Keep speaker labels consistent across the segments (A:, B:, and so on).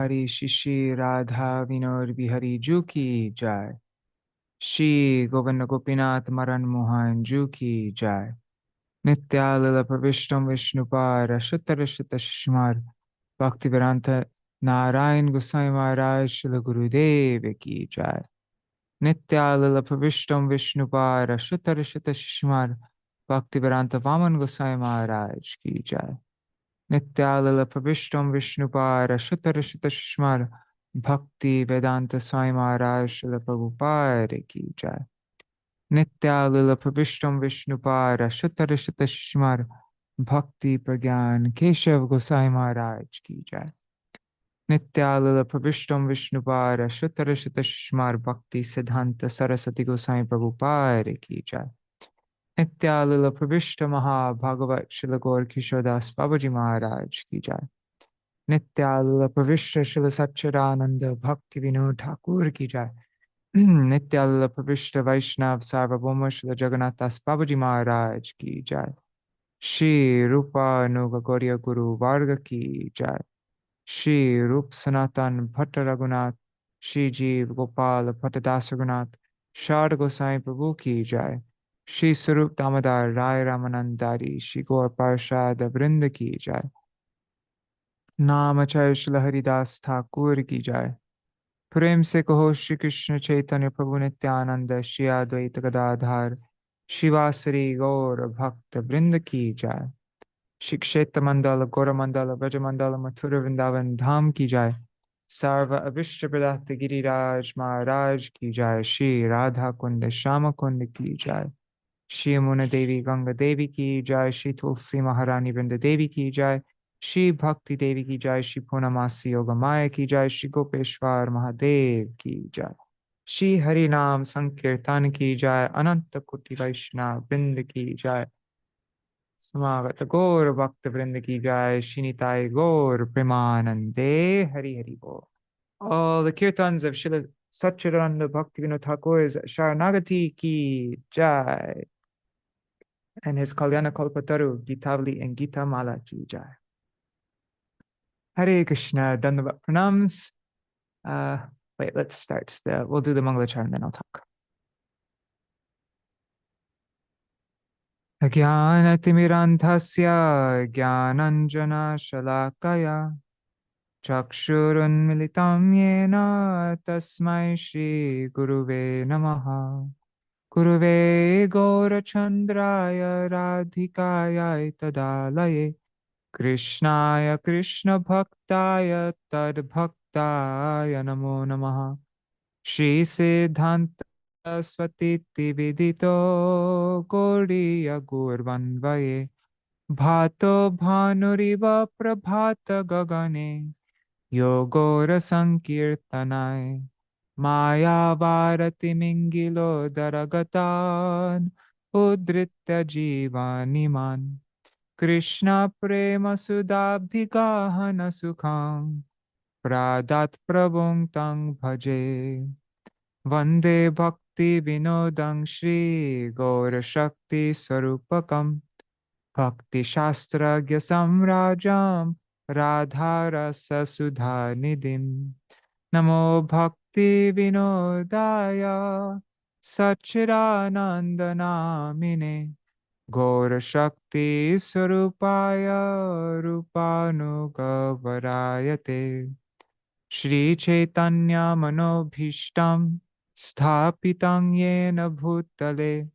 A: हरी श्री राधा विनोद बिहारी जू की जय। श्री गोविंद गोपीनाथ मरन मोहन जू की जय। नित्यालल प्रविष्टम विष्णुपार शुतर शुत शिशुमार भक्ति वेदांत नारायण गोसाई महाराज श्री गुरुदेव की जय। नित्यालल प्रविष्टम विष्णुपार शुतर शुत शिशुमार भक्ति वेदांत वामन गोसाई महाराज की जय। नित्यालल प्रविष्टम विष्णुपार शुतर शुत शिशुमार भक्ति वेदांत स्वामी महाराज श्रील प्रभुपाद की जय। नित्यालल प्रविष्टम विष्णुपार शुतर शुत शिशुमार भक्ति प्रज्ञान केशव गोसाई महाराज की जय। नित्यालल प्रविष्टम विष्णुपार शुतर शुत शिशुमार भक्ति सिद्धांत सरस्वती गोसाई प्रभुपाद की जय। नित्यालल प्रविष्ट महाभागवत श्रील गौर किशोरदास बाबाजी महाराज की जय। नित्यालल प्रविष्ट श्रील सच्चिदानंद भक्ति विनोद ठाकुर की जय। नित्यालल प्रविष्ट वैष्णव सार्वभौम श्रील जगन्नाथ दास बाबाजी महाराज की जय। श्री रूपानुग गौरी गुरु वर्ग की जय। श्री रूप सनातन भट्ट रघुनाथ श्री जीव गोपाल भट्टदास रघुनाथ शारद गोसाई प्रभु की जय। श्री स्वरूप दामोदर राय रामानंदारी श्री गौर पार्षद वृंद की जय। नामचय श्री हरिदास ठाकुर की जय। प्रेम से कहो श्री कृष्ण चैतन्य प्रभु नित्यानंद श्री अद्वैत गदाधर शिवासरी गौर भक्त वृंद की जय। श्री क्षेत्र मंडल गौर मंडल ब्रज मंडल मथुर वृंदावन धाम की जय। सर्व अभिष्ट प्रदात गिरिराज महाराज की जय। श्री राधा कुंड श्याम कुंड की जय। श्री यमुना देवी गंगा देवी की जय। श्री तुलसी महारानी वृंद देवी की जय। श्री भक्ति देवी की जय। श्री पूर्णमासी योग माया की जय। श्री गोपेश्वर महादेव की जय। श्री हरि नाम संकीर्तन की जय। अनंत कोटि वैष्णव वृंद की जय। समागत गौर भक्त वृंद की जय। श्री निताय गौर प्रेमानंदे हरि हरि बोल। All the kirtans of Srila Satchidananda Bhaktivinoda Thakur's Śaraṇāgati ki jai, and his Kalyana Kalpataru Gitavali and Gita Mala ki jai. Hare Krishna, Dandavat Pranams. Wait, let's start. We'll do the Mangalacharan, then I'll talk. Jnanatimirandhasya Jnananjana Shalakaya Chakshurunmilitam Yena Tasmai Shri Guruve Namaha. Guruve Gaurachandraya Radhikaya Tadalaye Krishnaya Krishna Bhaktaya Tad Bhaktaya Namo Namaha. Shri Siddhanta Swatiti Vidito Gaudiya Gurvanvaye Bhato Bhanuriva Prabhata Gagane Yogora Sankirtanai Maya Bharati Mingilo Daragatan Udritya Jivaniman Krishna Prema Sudabdhigahana Sukham Pradat Prabhung Tang Bhaje Vande Bhakti Vinodang Shri Gaura Shakti Sarupakam Bhakti Shastragya Samrajam Radharasa Sudha Nidim Namo Bhakti Vinodaya Satchidananda Namine Gaura Shakti Sarupaya Rupanugavarayate Shri Chaitanya Manobhishtam Sthapitam Yena Bhutale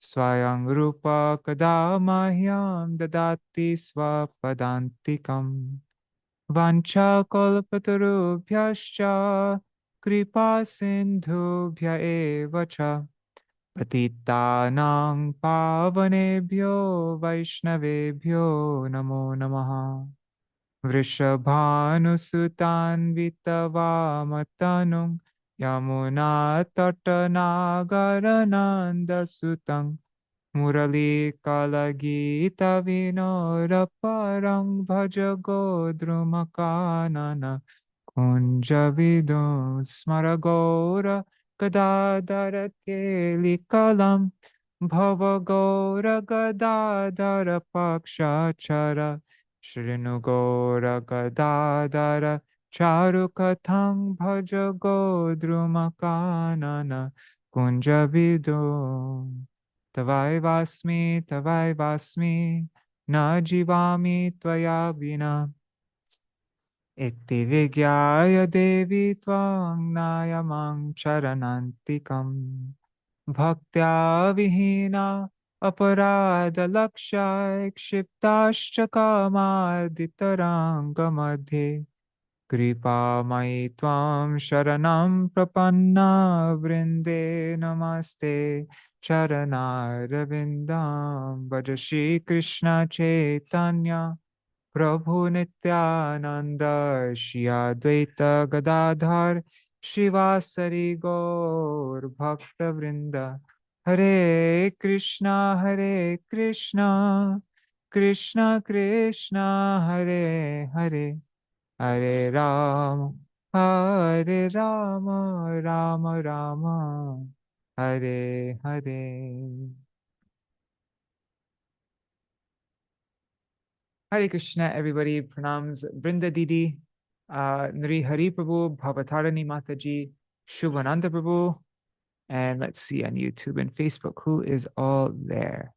A: Swayam Rupa Kada Mahyam Dadati Swapadantikam Vancha Kalpatarubhyascha Kripa Sindhubhya Evacha Patitanang Pavanebhyo Vaishnavebhyo Namo Namaha. Vrishabhanusutan Vitavamatanung Yamuna Tatanagarananda Sutang Murali Kalagita Vinora Parang Bhaja Godrumakanana Kunja Vidu Smaragora Gadadara Kelikalam Bhava Gora Gadadara Pakshachara Shrinugora Gadadara Charukathang bhaja godrumakanana kunjavido. Tavai vasmi, na jivami tvaya vina. Iti vigyaya devi tvang nayamang charanantikam. Bhaktya vihina aparada lakshya kshiptascha kamadhitaranga madhe. Kripa mai tvam sharanam prapanna vrinde namaste charanarvindam bhaja Shri Krishna Chaitanya Prabhu Nityananda Shri Advaita Gadadhar Shivasari Gaur Bhakta Vrinda Hare Krishna Krishna Krishna Hare Hare Hare Rama, Hare Rama, Rama Rama, Hare Hare. Hare Krishna, everybody. Pranams, Brinda Didi, Nri Hari Prabhu, Bhavatarani Mataji, Shubhananda Prabhu, and let's see on YouTube and Facebook who is all there.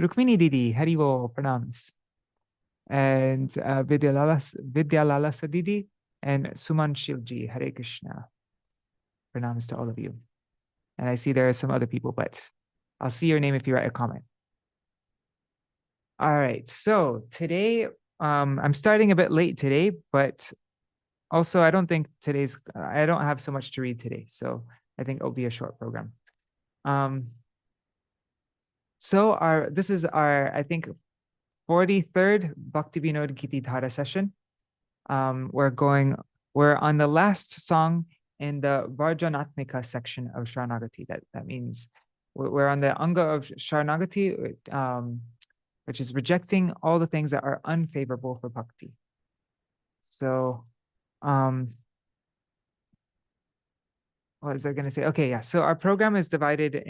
A: Rukmini Didi, Haribo, Pranams. And Vidyalala Sadidi and Suman Shilji, Hare Krishna. Pranams to all of you. And I see there are some other people, but I'll see your name if you write a comment. All right, so today, I'm starting a bit late today, but also I don't have so much to read today, so I think it'll be a short program. So this is our, I think, 43rd Bhaktivinoda-gīti-dhārā session. We're on the last song in the Varjanātmikā section of Śaraṇāgati. That means we're on the Anga of Śaraṇāgati, which is rejecting all the things that are unfavorable for bhakti. So, what was I going to say? Okay, yeah. So our program is divided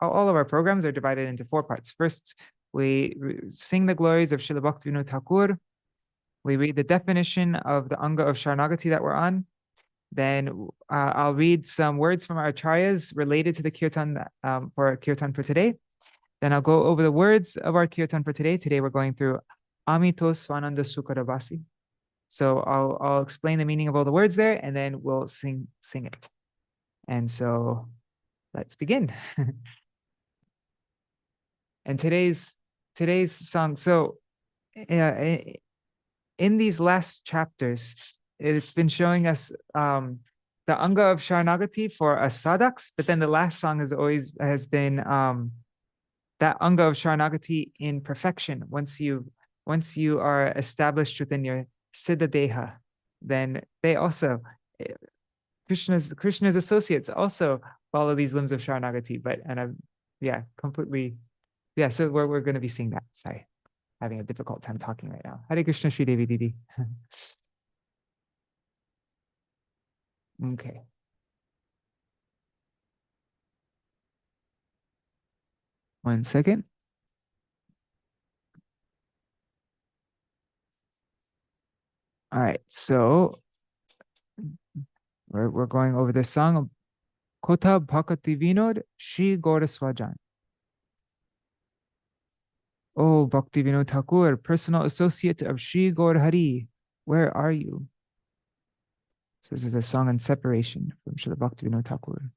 A: all of our programs are divided into 4 parts. First, we sing the glories of Srila Bhaktivinoda Thakur. We read the definition of the Anga of Śaraṇāgati that we're on. Then I'll read some words from our acharyas related to the kirtan for today. Then I'll go over the words of our kirtan for today. Today we're going through Amito Svānanda-sukhada-vāsī. So I'll explain the meaning of all the words there, and then we'll sing it. And so let's begin. And today's song. So in these last chapters, it's been showing us the Anga of Śaraṇāgati for us sadhaks, but then the last song has been that Anga of Śaraṇāgati in perfection. Once you are established within your Siddha Deha, then they also, Krishna's associates also follow these limbs of Śaraṇāgati, so we're going to be seeing that. Sorry, having a difficult time talking right now. Hare Krishna, Shri Devi Didi. Okay. One second. All right, so we're going over this song. Kotha Bhaktivinoda Shri Gaura Swajan. Oh, Bhaktivinoda Thakur, personal associate of Shri Gaur Hari, where are you? So this is a song on separation from Srila Bhaktivinoda Thakur.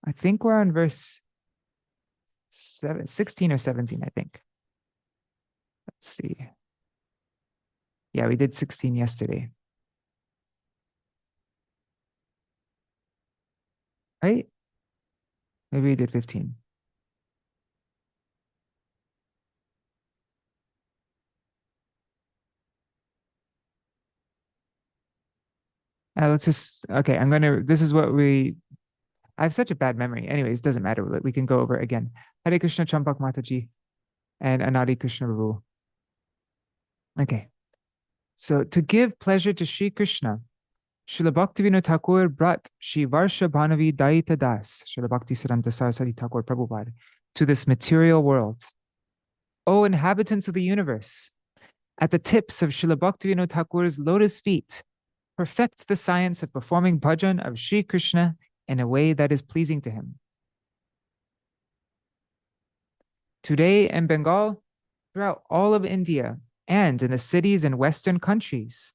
A: I think we're on verse 16 or 17, I think. Let's see. Yeah, we did 16 yesterday. Right? Maybe we did 15. Let's just, okay, this is what I have such a bad memory. Anyways, doesn't matter. We can go over it again. Hare Krishna Champak Mataji and Anadi Krishna Prabhu. Okay. So to give pleasure to Shri Krishna, Srila Bhaktivinoda Thakur brought Shri Varsha Bhanavi Daita Das, Srila Bhaktisiddhanta Saraswati Thakur Prabhupada, to this material world. O inhabitants of the universe, at the tips of Srila Bhaktivinoda Thakur's lotus feet, perfect the science of performing bhajan of Sri Krishna in a way that is pleasing to him. Today in Bengal, throughout all of India, and in the cities and Western countries,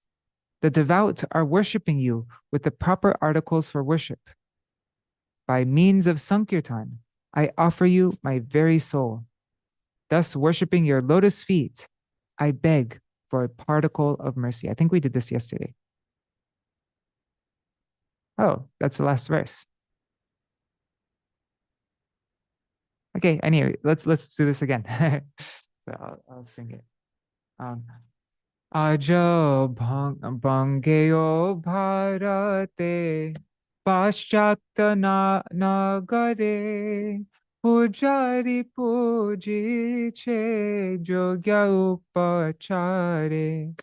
A: the devout are worshiping you with the proper articles for worship. By means of Sankirtan, I offer you my very soul. Thus, worshiping your lotus feet, I beg for a particle of mercy. I think we did this yesterday. Oh, that's the last verse. Okay, anyway, let's do this again. So I'll sing it. Aja bhangeo bharate paschatya nagare pujari pujiche jogya upachare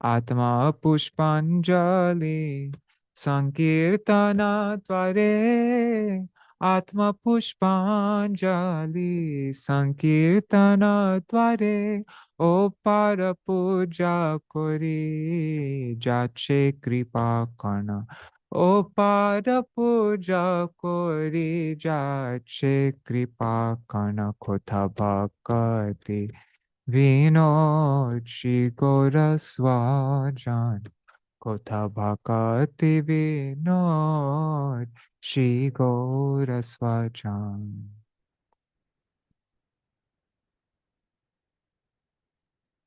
A: atma pushpanjali sankirtana tvare atma pushpanjali sankirtana tvare O para puja kori jache kripa karna. O para puja kori jache kripa karna kotha bhakati vinod shri gora swajan. Kotha bhakati vinod shri gora swajan.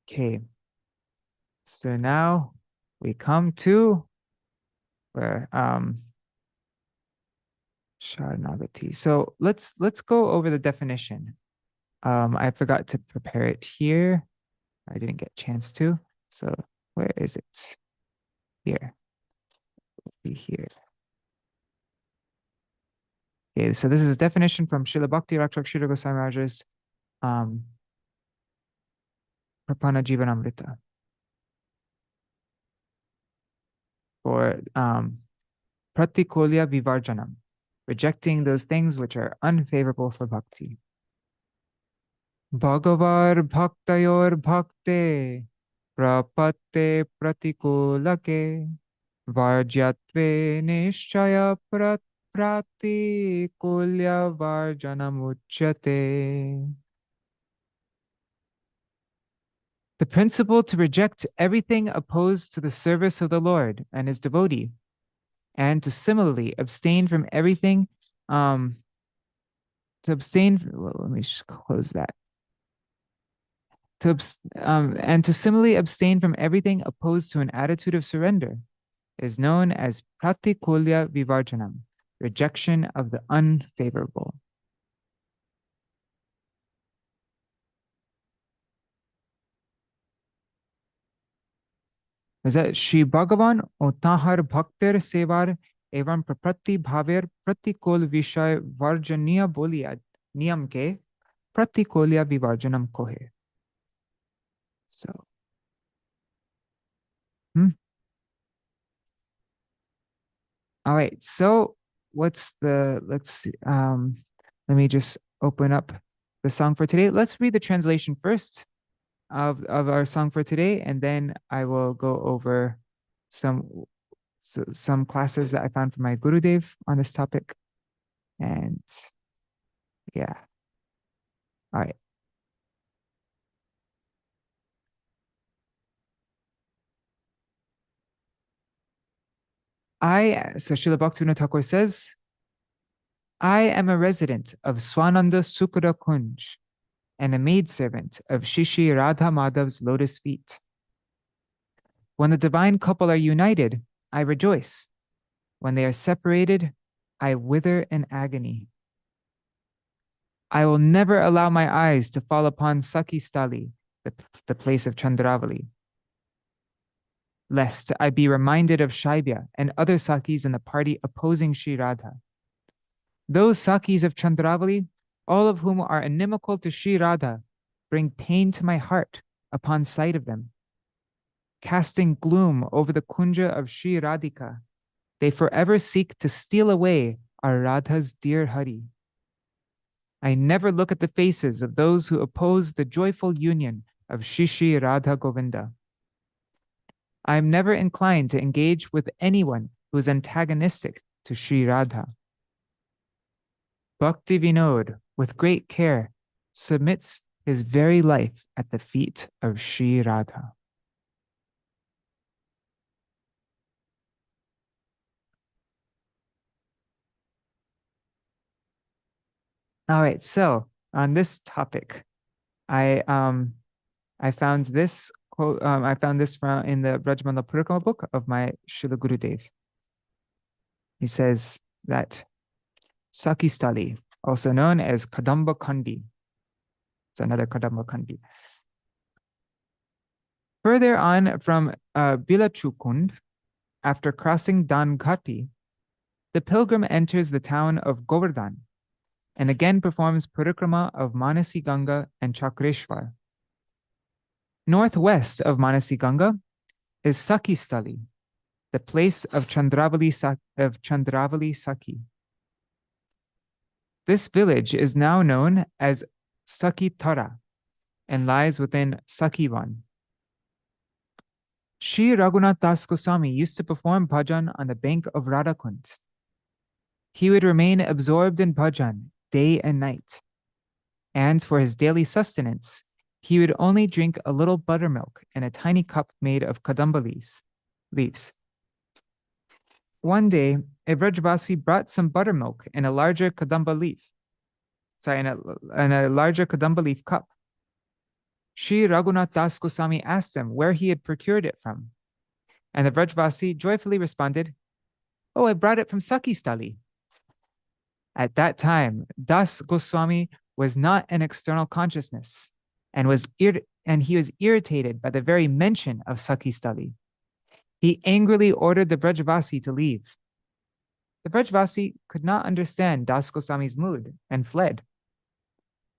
A: Okay, so now we come to where Śaraṇāgati. So let's go over the definition. I forgot to prepare it here. I didn't get a chance to. So where is it? Here. It'll be here. Okay, so this is a definition from Srila Bhakti Rakshak Srila Goswami Maharaj's Prapana Jivanamrita. For Pratikolya Vivarjanam, rejecting those things which are unfavorable for bhakti. Bhagavar bhaktayor bhakte prapatte pratikolake varjyatve nishchaya pratikolya varjanam uchyate. The principle to reject everything opposed to the service of the Lord and his devotee, and to similarly abstain from everything, let me just close that. And to similarly abstain from everything opposed to an attitude of surrender is known as pratikulya vivarjanam, rejection of the unfavorable. Is that Shri Bhagavan Otahar Bhaktir Sevar Evam Prapati Bhaver Pratikol Vishay Varjaniya Bolia Niyam Ke Pratikolya Vivarjanam Kohe. So, all right. So, let's see. Let me just open up the song for today. Let's read the translation first of our song for today, and then I will go over some classes that I found from my Gurudev on this topic. And yeah. All right. So Srila Bhaktivinoda Thakur says, I am a resident of Svānanda-sukhada-kunj and a maidservant of Shri Radha Madhav's lotus feet. When the divine couple are united, I rejoice. When they are separated, I wither in agony. I will never allow my eyes to fall upon Sakhi Stali, the place of Chandravali, lest I be reminded of Shaibya and other Sakhis in the party opposing Sri Radha. Those Sakhis of Chandravali, all of whom are inimical to Sri Radha, bring pain to my heart upon sight of them. Casting gloom over the kunja of Sri Radhika, they forever seek to steal away our Radha's dear Hari. I never look at the faces of those who oppose the joyful union of Shri Radha Govinda. I am never inclined to engage with anyone who is antagonistic to Sri Radha. Bhaktivinoda, with great care, submits his very life at the feet of Sri Radha. All right, so on this topic, I found this quote. I found this from in the Brajmala Purikama book of my Srila Gurudev. He says that Sakistali, also known as Kadamba Kandi, it's another Kadamba Kandi. Further on from Bilachukund, after crossing Dangati, the pilgrim enters the town of Govardhan and again performs parikrama of Manasi Ganga and Chakreshwar. Northwest of Manasi Ganga is Sakistali, the place of Chandravali Saki. This village is now known as Sakitara and lies within Sakivan. Sri Raghunath Das Goswami used to perform bhajan on the bank of Radhakund. He would remain absorbed in bhajan day and night. And for his daily sustenance, he would only drink a little buttermilk in a tiny cup made of kadamba leaves. One day, a Vrajvasi brought some buttermilk in a larger kadamba leaf. In a larger kadamba leaf cup. Sri Raghunath Das Goswami asked him where he had procured it from. And the Vrajvasi joyfully responded, "Oh, I brought it from Sakistali." At that time, Das Goswami was not an external consciousness and he was irritated by the very mention of Sakistali. He angrily ordered the Vrajvasi to leave. The Vrajvasi could not understand Das Goswami's mood and fled.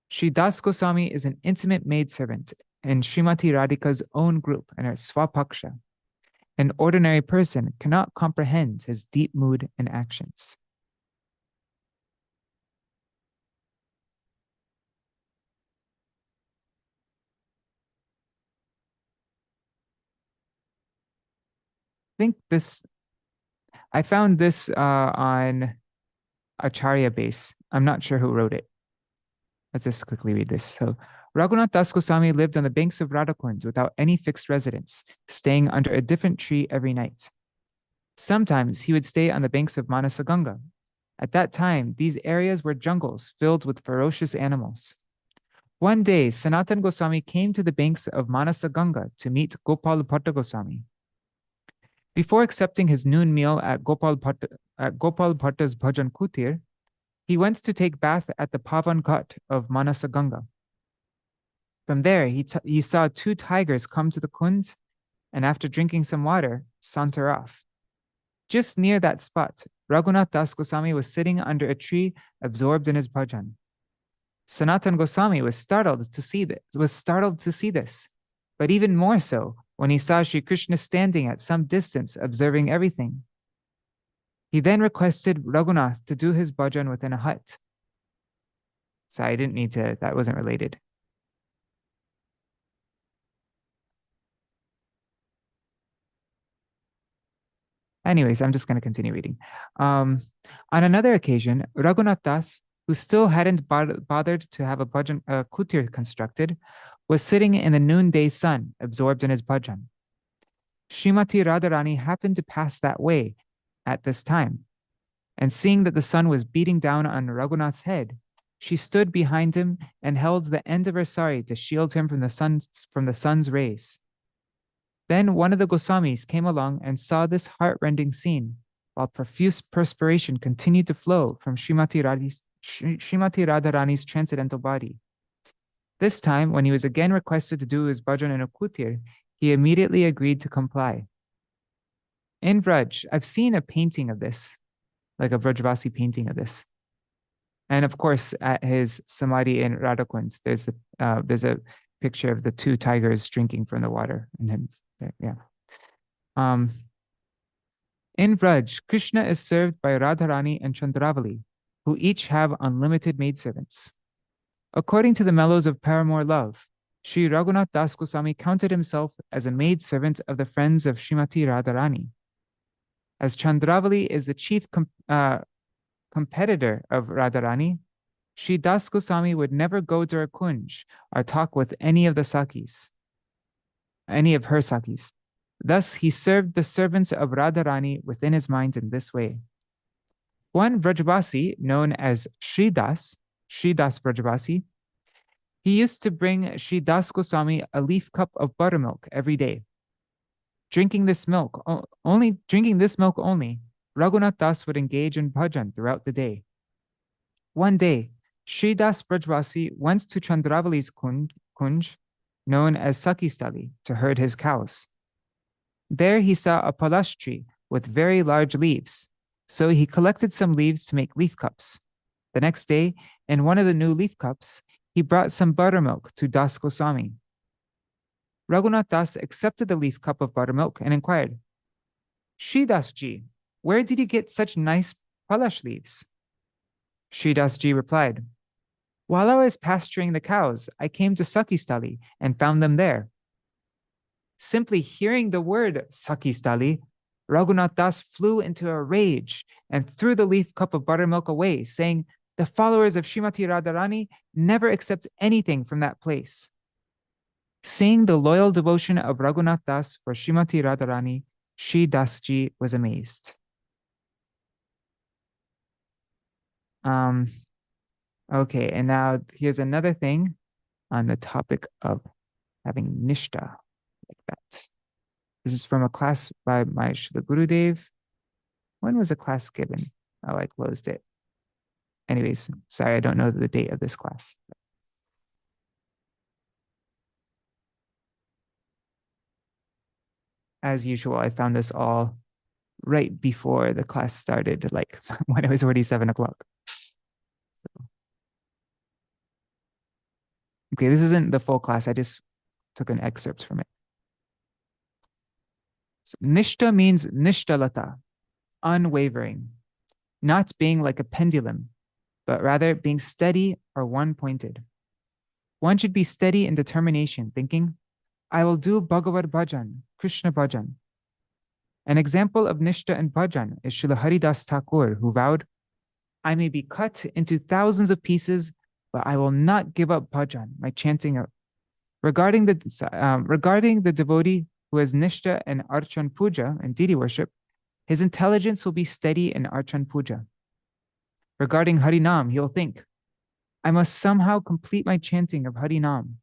A: Sri Das Goswami is an intimate maidservant in Srimati Radhika's own group and her Swapaksha. An ordinary person cannot comprehend his deep mood and actions. I found this on Acharya base. I'm not sure who wrote it. Let's just quickly read this. So, Raghunath Das Goswami lived on the banks of Radhakund without any fixed residence, staying under a different tree every night. Sometimes he would stay on the banks of Manasaganga. At that time, these areas were jungles filled with ferocious animals. One day, Sanatan Goswami came to the banks of Manasaganga to meet Gopal Bhatta Goswami. Before accepting his noon meal at Gopal Bhatta's Bhajan Kutir, he went to take bath at the Pavan Ghat of Manasaganga. From there, he saw two tigers come to the kund, and after drinking some water, saunter off. Just near that spot, Raghunath Das Goswami was sitting under a tree, absorbed in his bhajan. Sanatan Goswami was startled to see this, but even more so when he saw Sri Krishna standing at some distance, observing everything. He then requested Raghunath to do his bhajan within a hut. So I didn't need to, that wasn't related. Anyways, I'm just going to continue reading. On another occasion, Raghunath Das, who still hadn't bothered to have a bhajan kutir constructed, was sitting in the noonday sun, absorbed in his bhajan. Srimati Radharani happened to pass that way at this time, and seeing that the sun was beating down on Raghunath's head, she stood behind him and held the end of her sari to shield him from the sun's rays. Then one of the Goswamis came along and saw this heart-rending scene, while profuse perspiration continued to flow from Srimati Radharani's transcendental body. This time, when he was again requested to do his bhajan in a kutir, he immediately agreed to comply. In Vraj, I've seen a painting of this, like a Vrajvasi painting of this. And of course, at his samadhi in Radhakund, there's a picture of the two tigers drinking from the water and him. Yeah. In Vraj, Krishna is served by Radharani and Chandravali, who each have unlimited maidservants. According to the mellows of paramour love, Sri Raghunath Das Goswami counted himself as a maid-servant of the friends of Srimati Radharani. As Chandravali is the chief competitor of Radharani, Sri Das Goswami would never go to her kunj or talk with any of her sakis. Thus, he served the servants of Radharani within his mind in this way. One Vrajavasi, known as Sri Das Vrajavasi, he used to bring Sri Das Goswami a leaf cup of buttermilk every day. Drinking this milk only, Raghunath Das would engage in bhajan throughout the day. One day, Sri Das Vrajavasi went to Chandravali's kunj, known as Sakistali, to herd his cows. There he saw a palash tree with very large leaves, so he collected some leaves to make leaf cups. The next day, in one of the new leaf cups, he brought some buttermilk to Das Goswami. Raghunath Das accepted the leaf cup of buttermilk and inquired, Sri Das Ji, where did you get such nice palash leaves? Sri Das Ji replied, while I was pasturing the cows, I came to Sakistali and found them there. Simply hearing the word Sakistali, Raghunath Das flew into a rage and threw the leaf cup of buttermilk away, saying, the followers of Srimati Radharani never accept anything from that place. Seeing the loyal devotion of Raghunath Das for Srimati Radharani, Sri Das Ji was amazed. Okay, and now here's another thing on the topic of having nishta, like that. This is from a class by my Srila Gurudev. When was the class given? Oh, I closed it. Anyways, sorry, I don't know the date of this class. As usual, I found this all right before the class started, like when it was already 7 o'clock. So. Okay, this isn't the full class. I just took an excerpt from it. So, nishta means nishtalata, unwavering, not being like a pendulum, but rather being steady or one-pointed. One should be steady in determination, thinking, I will do Bhagavad Bhajan, Krishna Bhajan. An example of nishta and bhajan is Srila Haridas Thakur, who vowed, I may be cut into thousands of pieces, but I will not give up bhajan, my chanting of. Regarding the devotee who has nishta and archan puja and deity worship, his intelligence will be steady in archan puja. Regarding Harinam, he'll think, I must somehow complete my chanting of Harinam.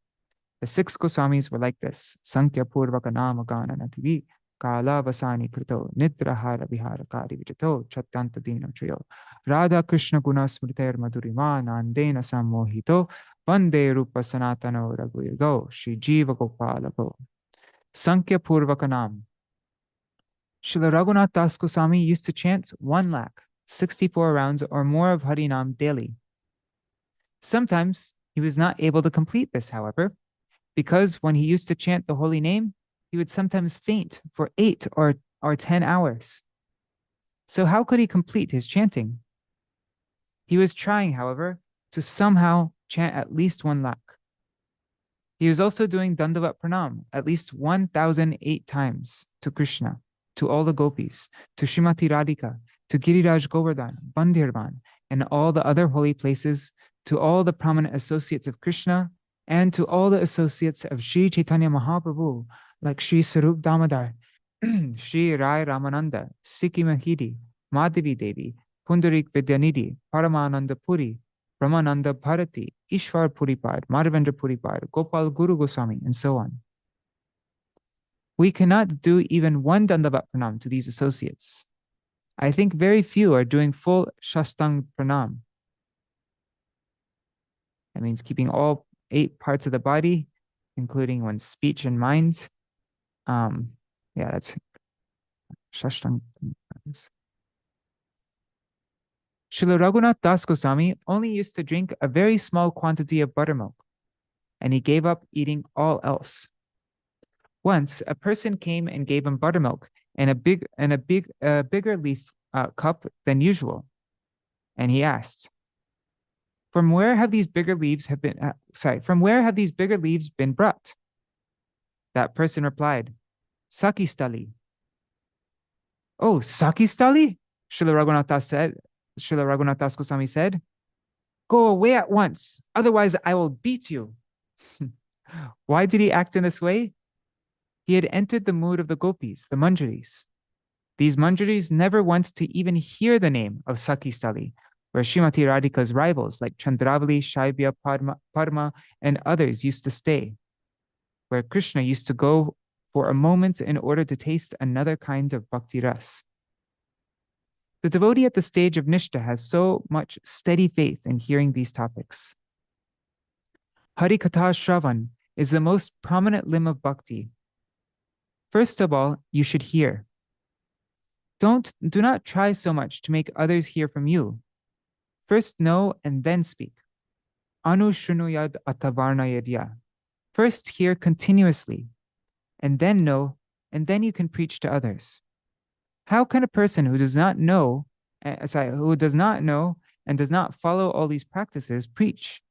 A: The 6 Goswamis were like this. Sankhya Purvaka Nama Gana Nativi Kala Vasani Krito Nitrahara Vihara Kari Vijato Chattanta Dino Trayo Radha Krishna Guna Smriter Madhurima Nandena Sammohito Vande Rupa Sanatano Raghuyago Shri Jiva Gopalago. Sankhya Purvaka Nam. Srila Raghunath Das Goswami used to chant 1,64,000 rounds or more of Harinam daily. Sometimes he was not able to complete this, however, because when he used to chant the holy name, he would sometimes faint for 8 or 10 hours. So how could he complete his chanting? He was trying, however, to somehow chant at least 1,00,000. He was also doing Dandavat Pranam at least 1,008 times to Krishna, to all the gopis, to Srimati Radhika, to Giriraj Govardhan, Bandhirvan, and all the other holy places, to all the prominent associates of Krishna, and to all the associates of Sri Chaitanya Mahaprabhu, like Sri Sarup Damodar, Sri Rai Ramananda, Sikhi Mahidi, Madhavi Devi, Pundarik Vidyanidhi, Paramananda Puri, Brahmananda Bharati, Ishwar Puripad, Madhavendra Puripad, Gopal Guru Goswami, and so on. We cannot do even one Dandavat Pranam to these associates. I think very few are doing full Shastang Pranam. That means keeping all 8 parts of the body, including one's speech and mind. Yeah, that's Shastang. Srila Raghunath Das Goswami only used to drink a very small quantity of buttermilk, and he gave up eating all else. Once, a person came and gave him buttermilk in a bigger leaf cup than usual, and he asked, From where have these bigger leaves been brought? That person replied, Sakistali. Oh, Sakistali? Srila Raghunatha Goswami said, go away at once, otherwise I will beat you. Why did he act in this way? He had entered the mood of the gopis, the manjaris. These manjaris never wanted to even hear the name of Sakistali, where Srimati Radhika's rivals like Chandravali, Shaibya, Parma, and others used to stay, where Krishna used to go for a moment in order to taste another kind of bhakti ras. The devotee at the stage of Nishta has so much steady faith in hearing these topics. Hari Katha Shravan is the most prominent limb of bhakti. First of all, you should hear. Do not try so much to make others hear from you. First know and then speak. Anu shunuyad atavarnayadya. First hear continuously, and then know, and then you can preach to others. How can a person who does not know and does not follow all these practices preach?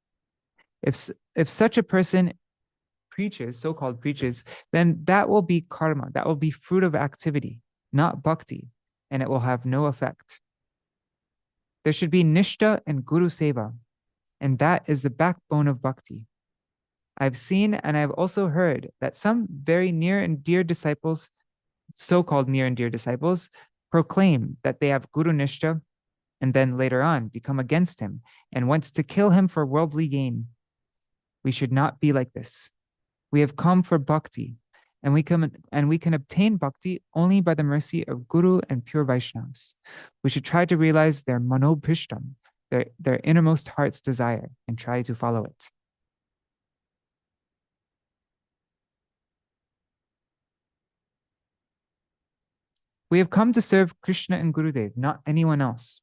A: If such a person preaches, so-called preaches, then that will be karma, that will be fruit of activity, not bhakti, and it will have no effect. There should be nishta and guru seva, and that is the backbone of bhakti. I've seen and I've also heard that some very near and dear disciples, so-called near and dear disciples, proclaim that they have guru nishta and then later on become against him and wants to kill him for worldly gain. We should not be like this. We have come for bhakti, and we can obtain bhakti only by the mercy of Guru and pure Vaishnavas. We should try to realize their manobhishtam, their innermost heart's desire, and try to follow it. We have come to serve Krishna and Gurudev, not anyone else.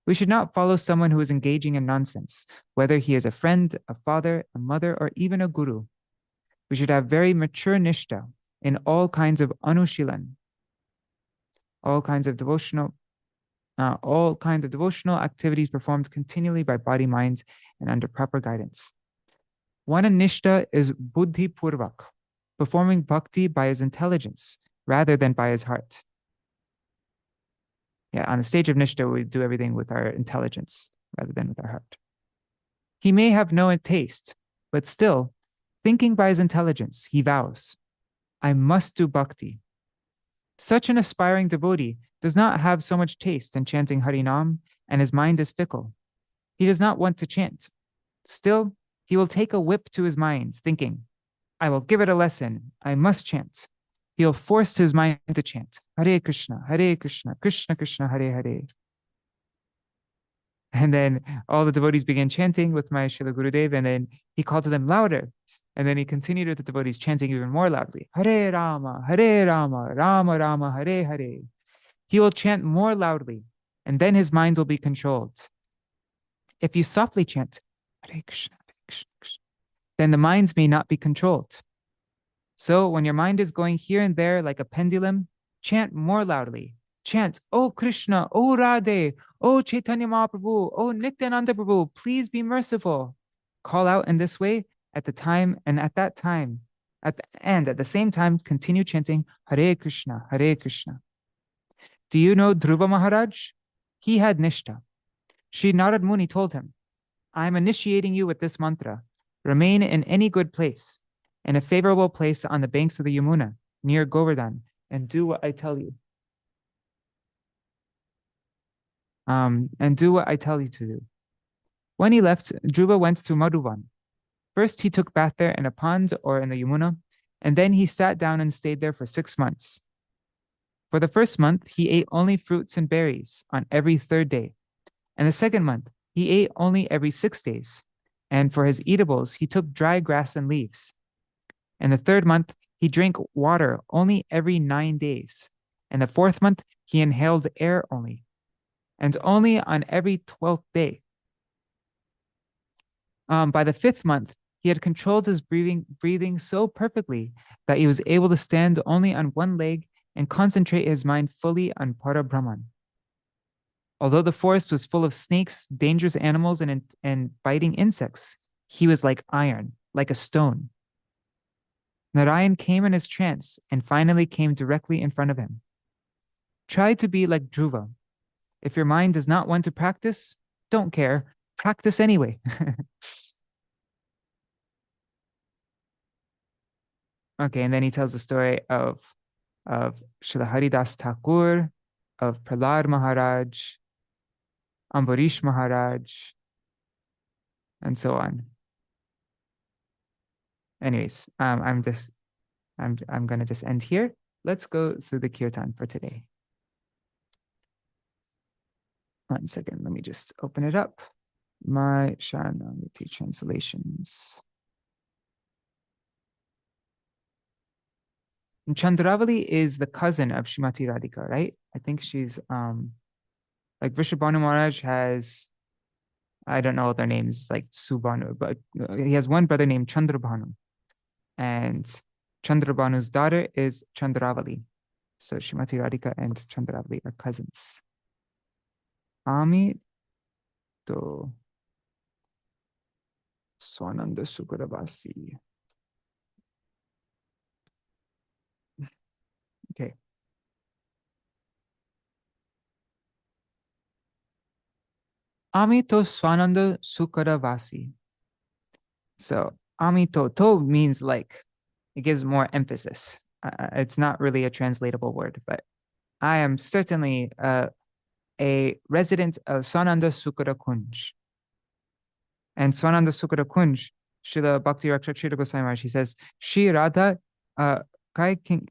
A: We should not follow someone who is engaging in nonsense, whether he is a friend, a father, a mother, or even a guru. We should have very mature nishta in all kinds of anushilan, all kinds of devotional activities performed continually by body, mind, and under proper guidance. One nishta is buddhi purvak, performing bhakti by his intelligence rather than by his heart. Yeah, on the stage of nishta, we do everything with our intelligence rather than with our heart. He may have no taste, but still, thinking by his intelligence, he vows, I must do bhakti. Such an aspiring devotee does not have so much taste in chanting Harinam, and his mind is fickle. He does not want to chant. Still, he will take a whip to his mind, thinking, I will give it a lesson, I must chant. He'll force his mind to chant, Hare Krishna, Krishna Krishna, Hare Hare. And then all the devotees began chanting with my Srila Gurudev, and then he called to them louder. And then he continued with the devotees chanting even more loudly, Hare Rama, Rama Rama, Hare Hare. He will chant more loudly, and then his mind will be controlled. If you softly chant, Hare Krishna, Krishna, then the minds may not be controlled. So when your mind is going here and there like a pendulum, chant more loudly. Chant, Oh Krishna, Oh Radhe, Oh Chaitanya Mahaprabhu, Oh Nityananda Prabhu, please be merciful. Call out in this way at the same time, continue chanting Hare Krishna, Hare Krishna. Do you know Dhruva Maharaj? He had nishta. Shri Narad Muni told him, I am initiating you with this mantra. Remain in any good place, in a favorable place on the banks of the Yamuna, near Govardhan, and do what I tell you. To do. When he left, Dhruva went to Madhuvan. First, he took bath there in a pond or in the Yamuna, and then he sat down and stayed there for 6 months. For the first month, he ate only fruits and berries on every 3rd day. And the second month, he ate only every 6 days. And for his eatables, he took dry grass and leaves. And the 3rd month, he drank water only every 9 days. And the 4th month, he inhaled air only. And only on every 12th day. By the 5th month, he had controlled his breathing so perfectly that he was able to stand only on one leg and concentrate his mind fully on Parabrahman. Although the forest was full of snakes, dangerous animals, and biting insects, he was like iron, like a stone. Narayan came in his trance and finally came directly in front of him. Try to be like Dhruva. If your mind does not want to practice, don't care. Practice anyway. Okay, and then he tells the story of Srila Haridas Thakur, of Prahlad Maharaj, Ambarish Maharaj, and so on. Anyways, I'm gonna just end here. Let's go through the kirtan for today. 1 second, let me just open it up. My Śaraṇāgati translations. And Chandravali is the cousin of Srimati Radhika, right? I think she's like Vrishabhanu Maharaj has, I don't know what their names, like Subhanu, but he has one brother named Chandrabhanu. And Chandrabhanu's daughter is Chandravali. So Srimati Radhika and Chandravali are cousins. Ami to Svānanda-sukhada-vāsī. Okay. Ami to Svānanda-sukhada-vāsī. So Ami to means like, it gives more emphasis. It's not really a translatable word, but I am certainly a resident of Svānanda-sukhada-kunj. And Svānanda-sukhada-kunj, Srila Bhakti Rakshak Goswami Maharaj, he says, Shri Radha Kain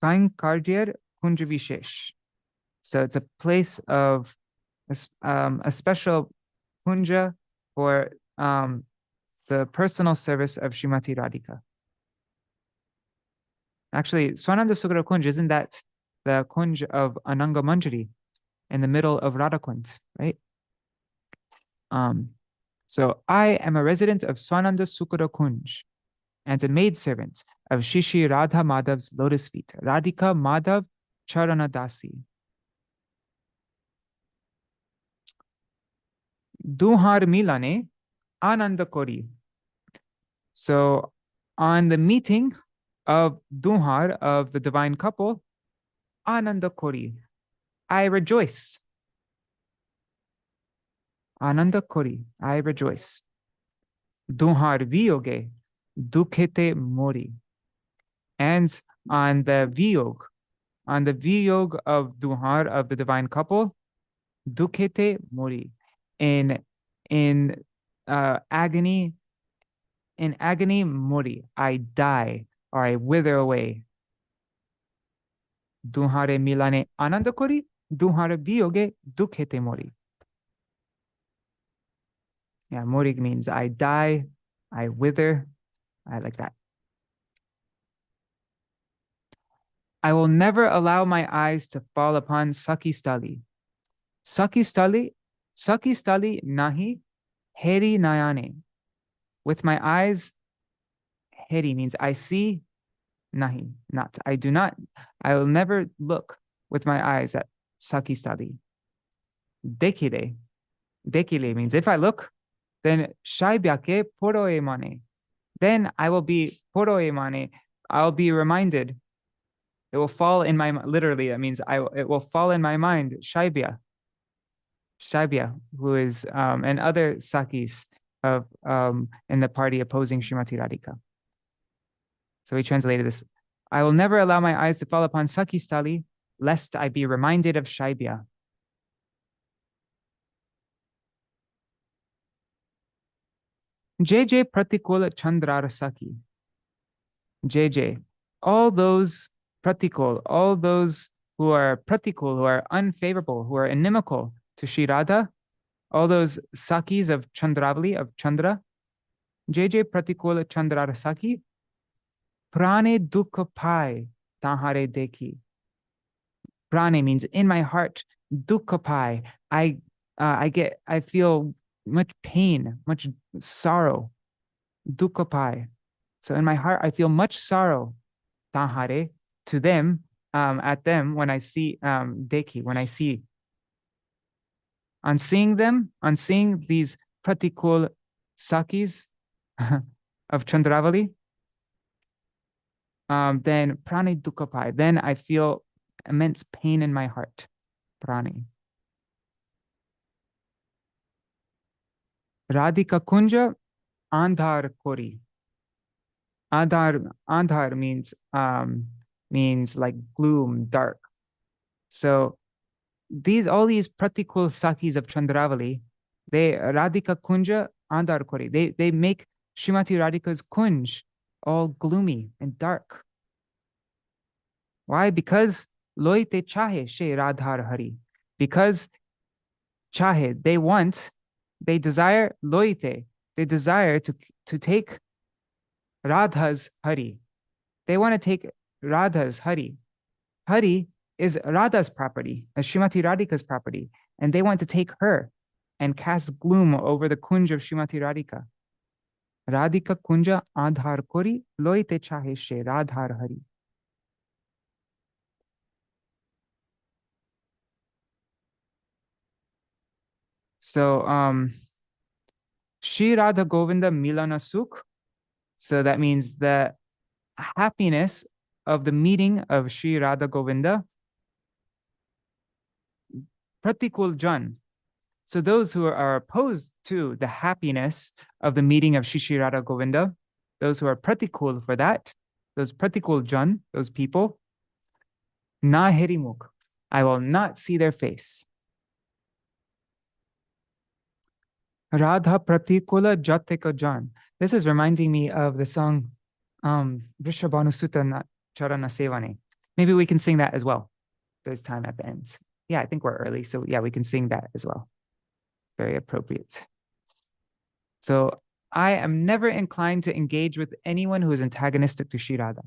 A: Kardir Kunj Vishesh. So it's a place of a special kunja for the personal service of Srimati Radhika. Actually, Svānanda-sukhada-kunj, isn't that the kunj of Ananga Manjari in the middle of Radhakund, right? So I am a resident of Svānanda-sukhada-kunj and a maidservant of Shri Radha Madhav's lotus feet, Radhika Madhav Charanadasi. Duhar Milane Ananda Kori. So on the meeting of Duhar, of the divine couple, Ananda Kori, I rejoice. Ananda Kori, I rejoice. Duhar Viyoge, Dukhete Mori. And on the Viyog of Duhar, of the divine couple, Dukhete Mori. In agony, Mori, I die or I wither away. Duhare milane ananda kori, duhare viyoge dukhete mori. Yeah, mori means I die, I wither, I like that. I will never allow my eyes to fall upon Saki Stali. Saki Stali nahi heri nayane. With my eyes, heri means I see, nahi, not. I do not, I will never look with my eyes at Saki Stali. Dekile means if I look, then shaibyake poroe mane. Then I will be poroe mane. I'll be reminded. It will fall in my, literally, that means it will fall in my mind, Shaibya, who is, and other Sakis of in the party opposing Srimati Radhika. So he translated this. I will never allow my eyes to fall upon Saki Stali, lest I be reminded of Shaibya. JJ Pratikula Chandrarasaki. JJ, all those pratikul, all those who are pratikul, who are unfavorable, who are inimical to Shri Radha, all those sakis of Chandravali, of Chandra, JJ Pratikula Chandrarasaki, prane dukha pai tahare dekhi. Prane means in my heart, dukha pai. I feel much pain, much sorrow. Dukha pai. So in my heart, I feel much sorrow. Tahare, to them, at them, when I see dekhi, when I see On seeing them, on seeing these pratikul sakis of Chandravali, then prani dukkhapai, then I feel immense pain in my heart. Prani. Radhika Kunja, Andhar Kori. Andhar means like gloom, dark. So all these pratikul sakis of Chandravali, they Radhika Kunja, Andhar Kori. They make Srimati Radhika's kunj all gloomy and dark. Why? Because loite chahe she Radhar Hari. Because chahe, they desire loite, they desire to take Radha's Hari. They want to take Radha's Hari. Hari is Radha's property, Srimati Radhika's property, and they want to take her and cast gloom over the kunj of Srimati Radhika. Radhika kunja Andhar Kori, loite chahe she Radhar Hari. So, Shri Radha Govinda Milana Sukh. So that means the happiness of the meeting of Shri Radha Govinda. Pratikul Jan. So those who are opposed to the happiness of the meeting of Shri Radha Govinda, those who are pratikul for that, those pratikul Jan, those people, na herimukh, I will not see their face. Radha Pratikula Jatika Jan. This is reminding me of the song Vrishabhanusutta Charana Sevane. Maybe we can sing that as well. There's time at the end. Yeah, I think we're early. So yeah, we can sing that as well. Very appropriate. So I am never inclined to engage with anyone who is antagonistic to Shri Radha.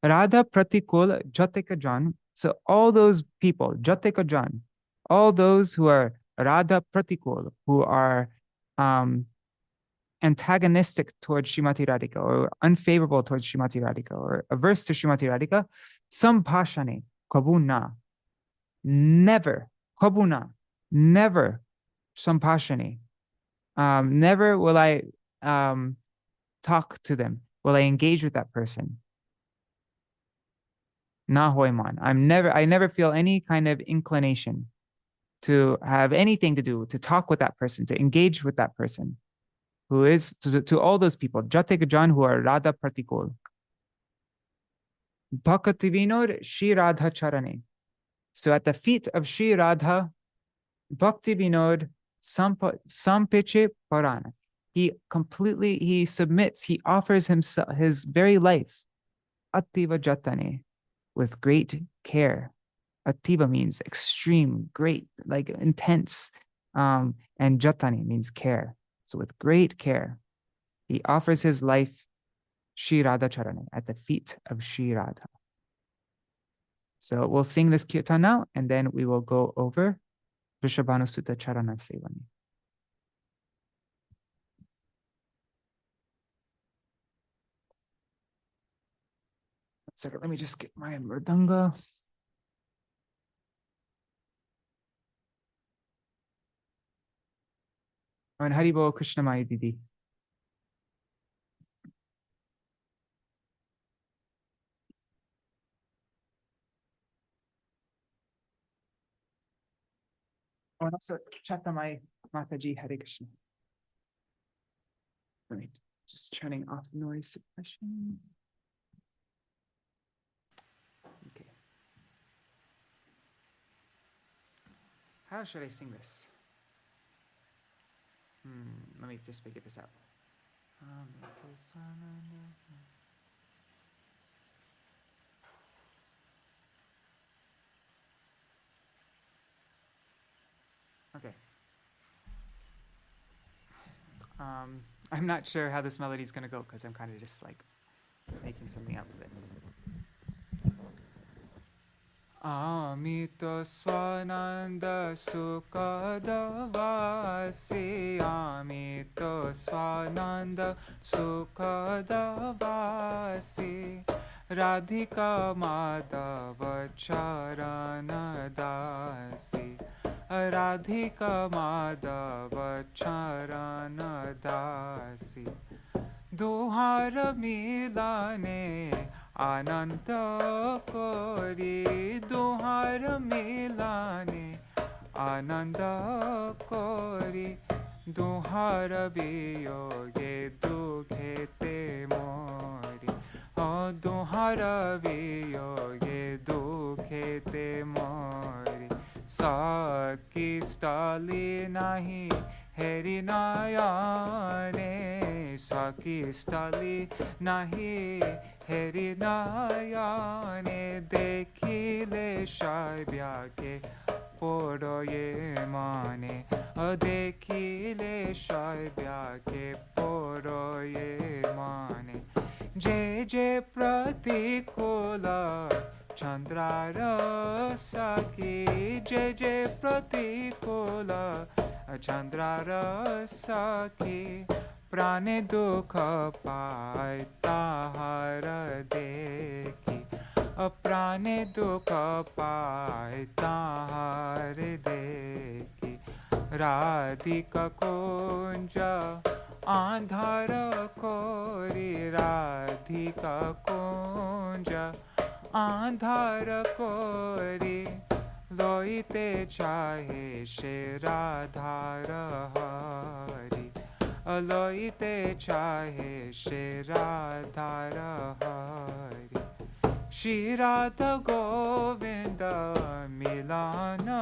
A: Radha Pratikul Jatika Jan. So all those people, Jatika Jan, all those who are Radha Pratikul, who are antagonistic towards Srimati Radhika or unfavorable towards Srimati Radhika or averse to Srimati Radhika, sampashane, kabuna, never, kabuna, never, sampashane, never will I talk to them, will I engage with that person. Na hoiman, I never feel any kind of inclination to have anything to do, to talk with that person, to engage with that person, who is to all those people, Jatik Jan, who are Radha Pratikul. Bhaktivinoda Shri Radha Charane. So at the feet of Shri Radha, Bhaktivinoda Sampiche Parana. He submits, he offers himself, his very life, Attiva Jatane, with great care. Attiva means extreme, great, like intense. And Jatani means care. So with great care, he offers his life, Shri Radha Charane, at the feet of Shri Radha. So we'll sing this kirtan now, and then we will go over Vrishabhanusutta Charana Sevani. One second, let me just get my mridanga. And Haribol Krishnamaya Didi. Oh, and also Chatamai Mataji Hare Krishna. Right, just turning off noise suppression. Okay. How should I sing this? Let me just figure this out. Okay. I'm not sure how this melody is going to go because I'm kind of just like making something up of it. Amito Svānanda-sukhada-vāsī, Amito Svānanda-sukhada-vāsī, Radhika Madhava Śaraṇāgati, Radhika Madhava Śaraṇāgati. Duhara milane ananta kori, duhara milane ananda kori, duhara viyoge dukhete mori, oh duhara viyoge dukhete mori. Saki stali nahi heri nayane, saki stali nahi heri nayane, dekhile shaibya ke poroye mane, dekhile shaibya ke poroye mane. Je je pratikula Chandrara Saki, je je pratikula Chandrara Saki, prane dukha pai tahara dekhi, prane dukha pai tahara dekhi. Radhika kunja andhara kori, Radhika kunja andhara kori, loite chahe she Radhara hari, loite chahe she Radhara hari. Shri Radha Govinda Milana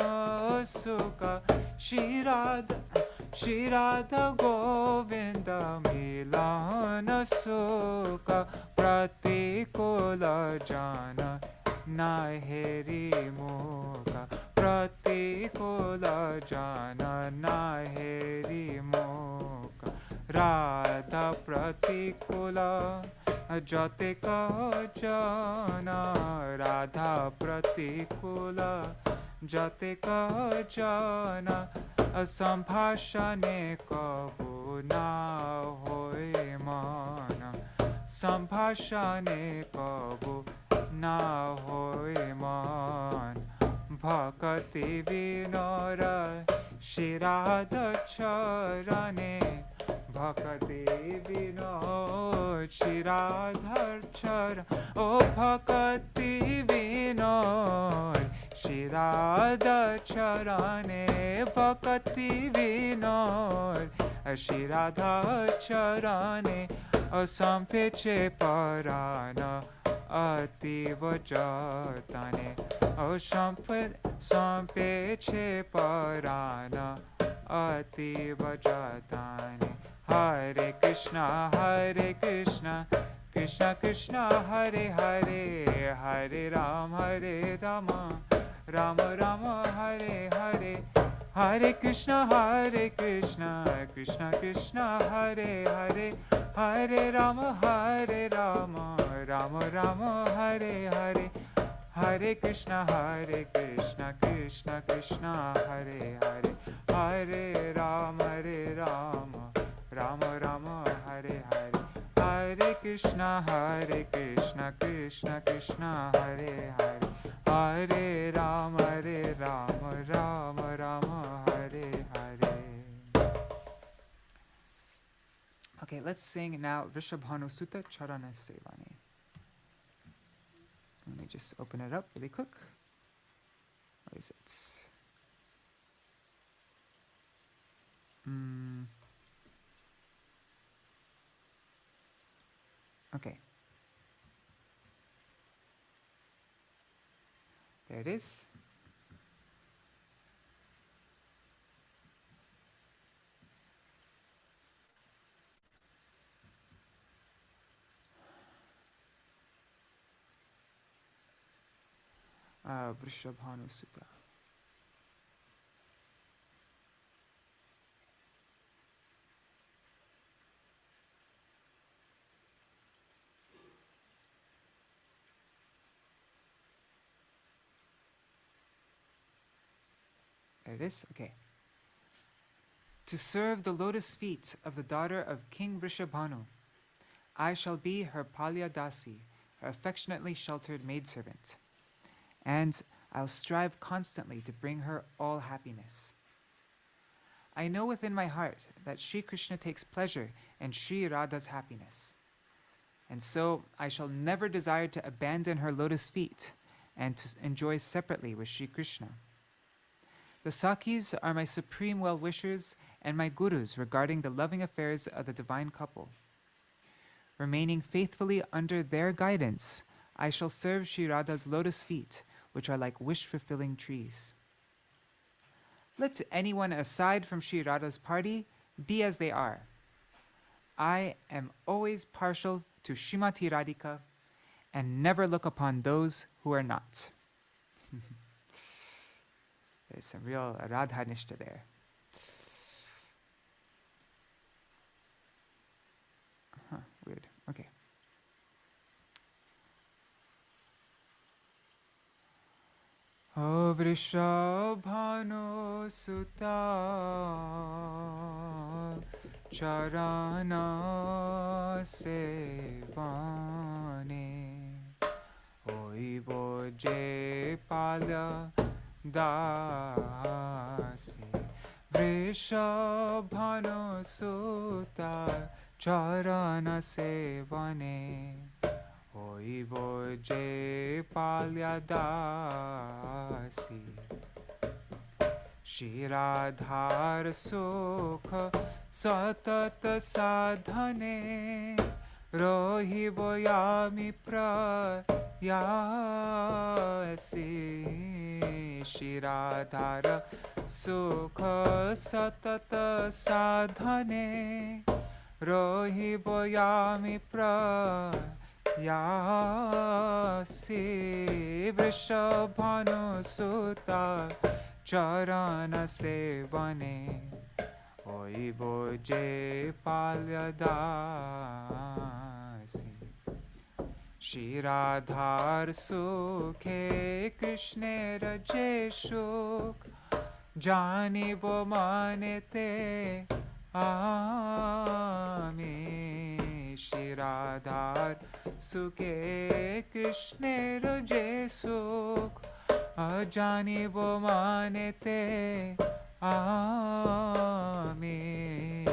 A: Sukha, Shri Radha Govinda Milana Sukha, Pratikula Jana Naheri Mukha, Pratikula Jana Naheri Mukha. Radha Pratikula Jate ka jana, Radha pratikula jate ka jana, Sambhashane kabu na hoy mana, Sambhashane kabu na hoy man. Bhakti Vinora Shri Radha Charane, Bhakti Vinod Shri Radha Charane, oh Bhakti Vinod Shri Radha Charane, Bhakti Vinod Shri Radha Charane, Sampeche Parana Ativa Jatane, oh Sampeche Parana Ativa Jatane. Hare Krishna, Krishna Krishna, Hare Hare, Hare Rama, Rama Rama, Hare Hare. Hare Krishna, Krishna Krishna, Hare Hare, Hare Rama, Rama Rama, Hare Hare. Hare Krishna, Krishna Krishna, Hare Hare, Hare Rama, Rama Rama, Hare Hare. Hare Krishna, Krishna Krishna, Hare Hare, Hare Rama, Rama Rama, Hare Hare. Okay, let's sing now Vrishabhanu Sutta Charana Sevani. Let me just open it up really quick. Where is it? Okay. There it is. Vrishabhanu Sutta. There it is. Okay. To serve the lotus feet of the daughter of King Vrishabhanu, I shall be her Palyadasi, her affectionately sheltered maidservant. And I'll strive constantly to bring her all happiness. I know within my heart that Sri Krishna takes pleasure in Sri Radha's happiness. And so I shall never desire to abandon her lotus feet and to enjoy separately with Sri Krishna. The Sakhis are my supreme well-wishers and my gurus regarding the loving affairs of the divine couple. Remaining faithfully under their guidance, I shall serve Sri Radha's lotus feet, which are like wish-fulfilling trees. Let anyone aside from Sri Radha's party be as they are. I am always partial to Srimati Radhika and never look upon those who are not. There's some real Radha Nishta there. Weird. Okay. O Vrishabhanu-suta Śaraṇā-sevane Oibo je palya-dāsī Vrishabhanu-suta Śaraṇā-sevane Oibo je palya-dāsī Shri Radhar sukha satata sadhane Rohibo yami prayasi Shri Radhar sukha satata sadhane Rohibo yami prayasi Vrishabhanu-suta Śaraṇā-sevane Oibo je palya-dāsī Shri Radhar sukhe Krishnera je shuk Janibo manete ami Shri Radhar sukhe Krishnera je shuk Ajanibo manete ami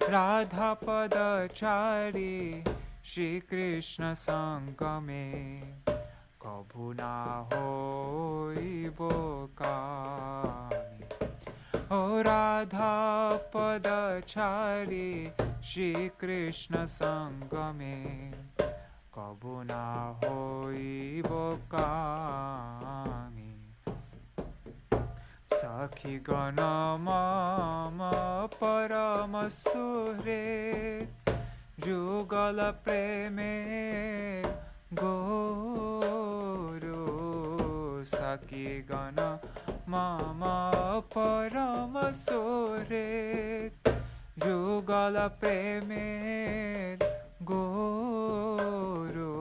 A: Radha padachari Shri Krishna sangame Kabhu na hoibo kami O Radha padachari Shri Krishna sangame Kabhu na hoibo kami Sakhi gana mama parama suhrit Jugala preme guru Sakhi gana mama parama suhrit Jugala preme guru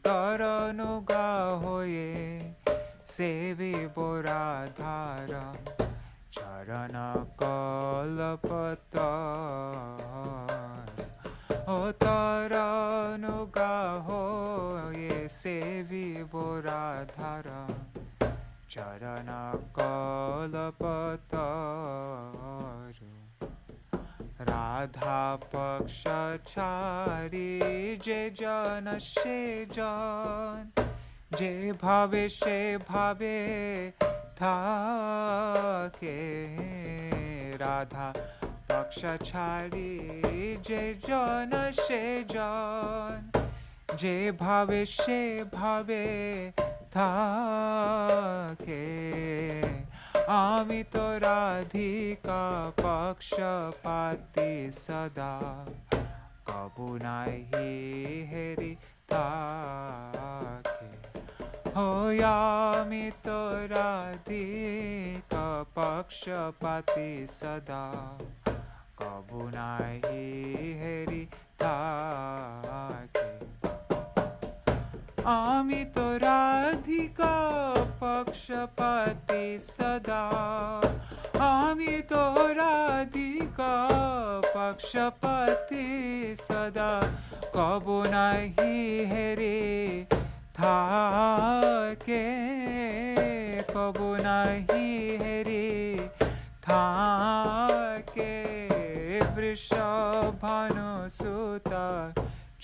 A: Taranuga hoye Sevi Boradhara Charana Kalapatar O Taranuga hoye Sevi Boradhara Charana Kalapatar Radha Paksha Chari Je Jana Shejan Je bhave she bhave thake Radha paksha chhari je jana she jan Je bhave she bhave thake Ami to Radhika pakshapati sada Kabhu nahi heri thake Hoyami to Radhika pakshapati sada Kabhu nahi heri thake Ami to Radhika pakshapati sada Ami to Radhika pakshapati sada Kabhu nahi heri थाके कबू नहीं हेरी थाके वृषभानुसुता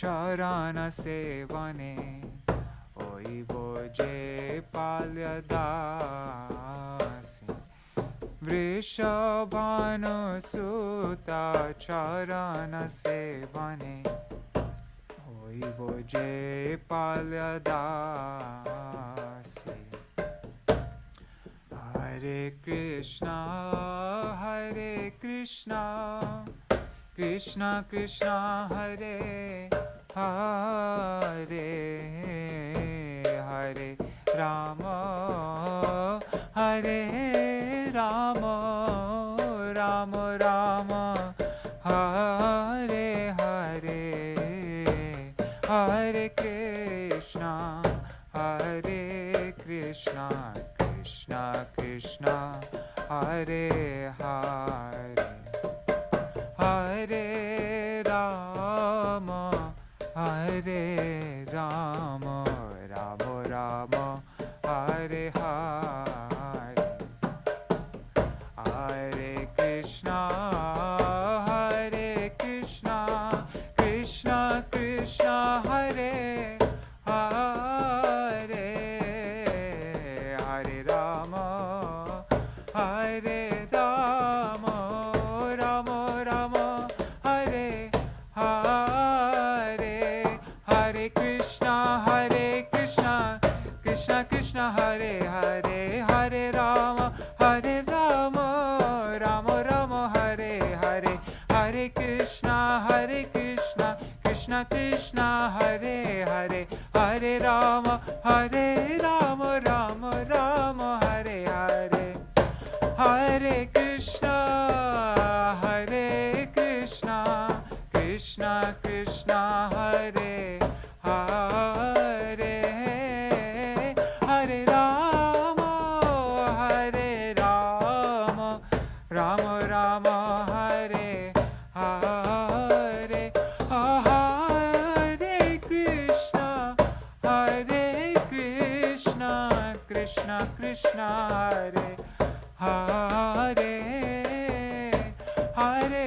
A: चरण सेवने ओई बोजे पाल्यदासी वृषभानुसुता चरण सेवने ओई बोजे पाल्यदासी Hare Krishna Krishna Krishna Hare Hare Hare Rama Hare Rama Rama Rama Hare Hare Hare Krishna Krishna Krishna Hare Hare Hare Rama Hare Rama Rama Rama Hare Hare Hare Krishna Krishna Krishna Hare Hare Hare Rama Rama Rama Hare Hare Hare Krishna Krishna Krishna Hare Hare Hare Rama Rama Rama Hare Hare Hare Krishna Krishna Krishna Hare Hare Hare Rama Rama Rama Hare Hare Hare Krishna Krishna Krishna Hare Hare Hare Rama Rama Rama Hare Hare Hare Krishna Krishna Krishna Hare Hare Hare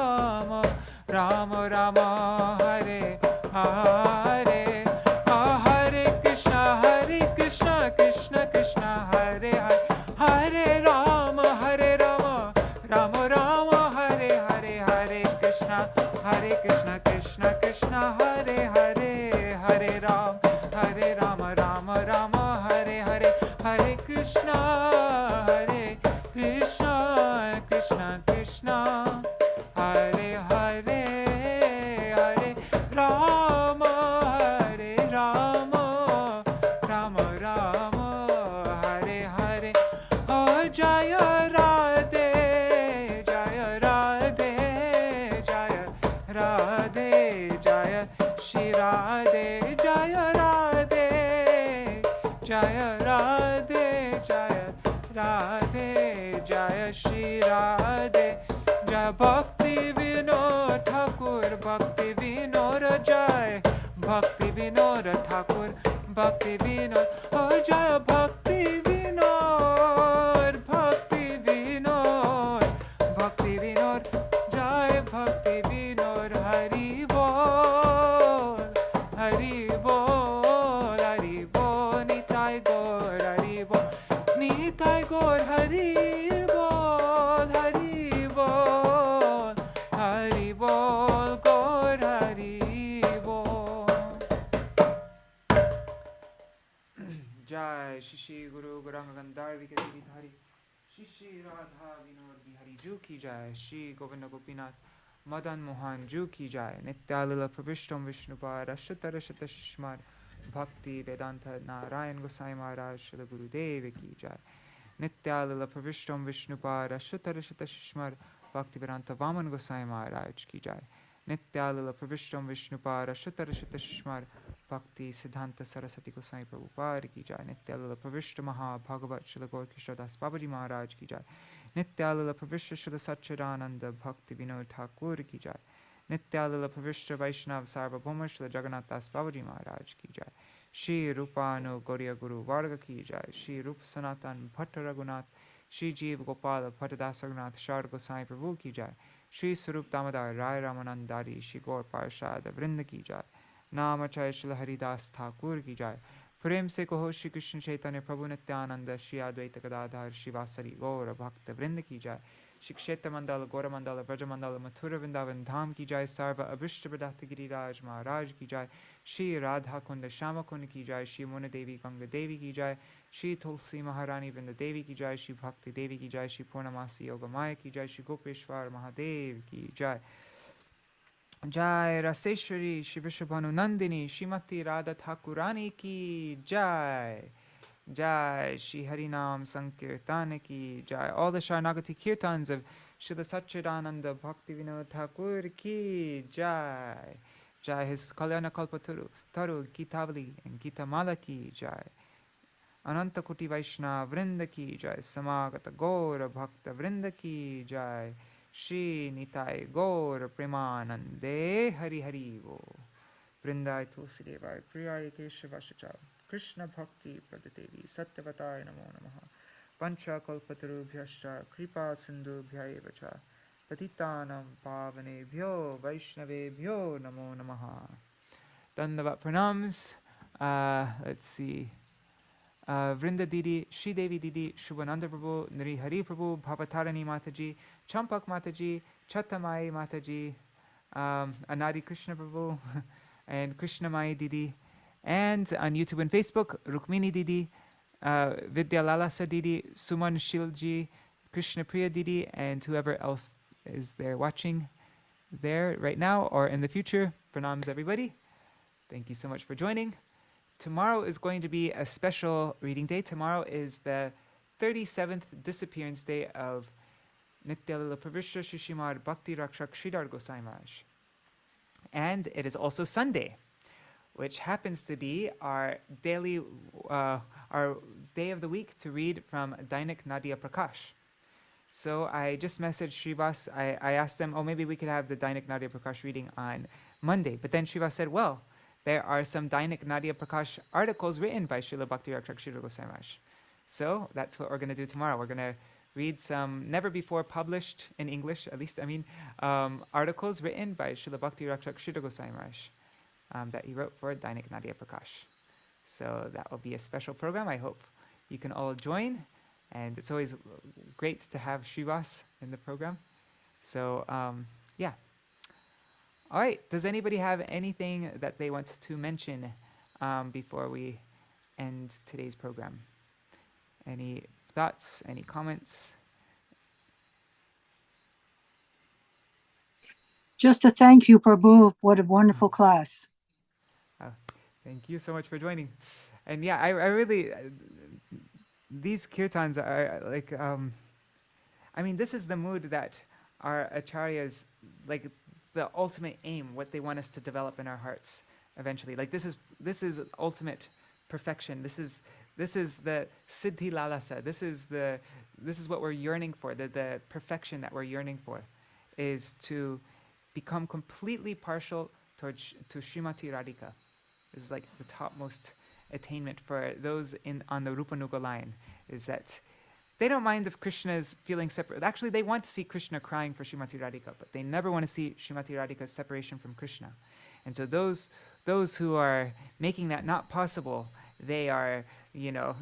A: Rama Rama Rama Hare Hare Hare Krishna Krishna Krishna Hare Hare Rama Rama Rama Hare Hare Krishna Krishna Krishna Hare Hare Hare Rama Rama Rama Hare Hare Krishna Krishna Krishna Hare Hare Hare Rama Rama Rama Hare Hare Jaya Radhe Jaya Radhe Jaya Radhe Jaya Shri Radhe Jaya Radhe Jaya Radhe Jaya Radhe Jaya Shri Radhe Jaya Bhaktivinoda Thakur Bhaktivinoda Jai Bhaktivinoda Thakur Bhaktivinoda Oh Jaya Bhaktivinoda Bhaktivinoda Jai Bhaktivinoda Hari Bol Hari Bol Hari Bol Nitai Gaur Hari Bol Nitai Gaur Hari Bol Hari Bol Hari Bol Gaur Hari Bol Jai Shri Guru Gauranga Gandharva-gīti-dhārī Shri Radha Vinod Bihari Ju ki Jai Shri Govinda-gopinath Madan Mohan Ju ki Jai Nitya-lila Pravishtam Vishnupāda Shutara-shata Shishmar Bhakti Vedanta Narayan Gosai Maharaj Shri Gurudev ki Jai Nitya-lila Pravishtam Vishnupāda Shutara-shata Shishmar Bhakti Vedanta Vaman Gosai Maharaj ki Jai Nitya-lila Pravishtam Vishnupāda Shutara-shata Shishmar Bhakti Siddhanta Saraswati Gosai Prabhupada ki Jai Nitya-lila Pravishta Maha Bhagavat Shri Gaur Krishna Das Babaji Maharaj ki Jai Nitya-lila Pravishta Shri Śaraṇāgati Bhaktivinoda Thakur ki Jai Nityalila Pavishra Vaishnav Sarvabhauma Srila Jagannath Das Babaji Maharaj ki jai. Shri Rupanu Gauriya Guru Varga ki jai. Shri Rupa Sanatan Bhatta Raghunath, Shri Jeev Gopala Bhattadas Raghunath Shar Gosai Prabhu ki jai. Shri Sarup Damodar Rai Ramanandari Shri Gaur Parshad Vrinda ki jai. Namachay Shri Haridas Thakur ki jai. Prem se kaho Shri Krishna Chaitanya Prabhu Nityananda Shri Advaita Gadadhar Shri Vasari Gaura Bhakta Vrinda ki jai. Shri Kshetra Mandala Gaura Mandala Vraja Mandala Mathura Vrindavan Dham ki jai. Sarva Abhishta Pradata Giriraj Maharaj ki jai. Shri Radha Kunda Shama Kunda ki jai. Shri Mona Devi Ganga Devi ki jai. Shri Tulsi Maharani Vrinda Devi ki jai. Shri Bhakti Devi ki jai. Shri Purnamasi Yoga Maya ki jai. Shri Gopeshwar Mahadev ki jai. Jai Raseshwari Shri Vrishabhanu Nandini Shrimati Radha Thakurani ki jai. Jai Shri Harinam Sankirtana ki jai. All the Śaraṇāgati kirtans of Srila Satchidananda Bhaktivinoda Thakur ki jai. Jai his Kalyana Kalpataru Taru Gitavali and Gita Mala ki jai. Ananta Kuti Vaishnava Vrinda ki jai. Samagata Gaura Bhakta Vrinda ki jai. Shri Nitai Gaur Premanande Hari Hari Vo Vrindai Tulsi Devai Priyai Keshavasacha Krishna Bhakti Pradadevi Satyavataya Namo Namaha Pancha Kalpatarubhyascha Kripa Sindhubhya Evacha Patitanam Pavanebhyo Vaishnavebhyo Namo Namaha. Dandavat pranams. Let's see. Vrinda Didi, Shri Devi Didi, Shubhananda Prabhu, Nri Hari Prabhu, Bhavatarani Mataji, Champak Mataji, Chattamai Mataji, Anadi Krishna Prabhu, and Krishnamai Didi, and on YouTube and Facebook, Rukmini Didi, Vidya Lalasa Didi, Suman Shilji, Krishna Priya Didi, and whoever else is there watching there right now or in the future. Pranams everybody. Thank you so much for joining. Tomorrow is going to be a special reading day. Tomorrow is the 37th disappearance day of Nityalila Pravishra Shishimad Bhakti Rakshak Sridhar Gosai Maharaj. And it is also Sunday, which happens to be our daily, our day of the week to read from Dainik Nadia Prakash. So I just messaged Srivas. I asked him, oh, maybe we could have the Dainik Nadia Prakash reading on Monday. But then Srivas said, well, there are some Dainik Nadia Prakash articles written by Srila Bhakti Rakshak Sridhar Gosai Maharaj. So that's what we're going to do tomorrow. We're going to read some never before published in English, at least, articles written by Srila Bhakti Rakshak Sridhar Gosai Maharaj that he wrote for Dainik Nadia Prakash. So that will be a special program. I hope you can all join. And it's always great to have Srivas in the program. So, yeah. All right, does anybody have anything that they want to mention before we end today's program? Any thoughts, any comments?
B: Just a thank you, Prabhu. What a wonderful class.
A: Thank you so much for joining. And yeah, I really, these kirtans are like, this is the mood that our acharyas, like, the ultimate aim, what they want us to develop in our hearts eventually. Like this is ultimate perfection. This is the siddhi lalasa. This is what we're yearning for. The perfection that we're yearning for is to become completely partial to Srimati Radhika. This is like the topmost attainment for those on the Rupanuga line, is that they don't mind if Krishna is feeling separate. Actually, they want to see Krishna crying for Srimati Radhika, but they never want to see Srimati Radhika's separation from Krishna. And so those who are making that not possible, they are,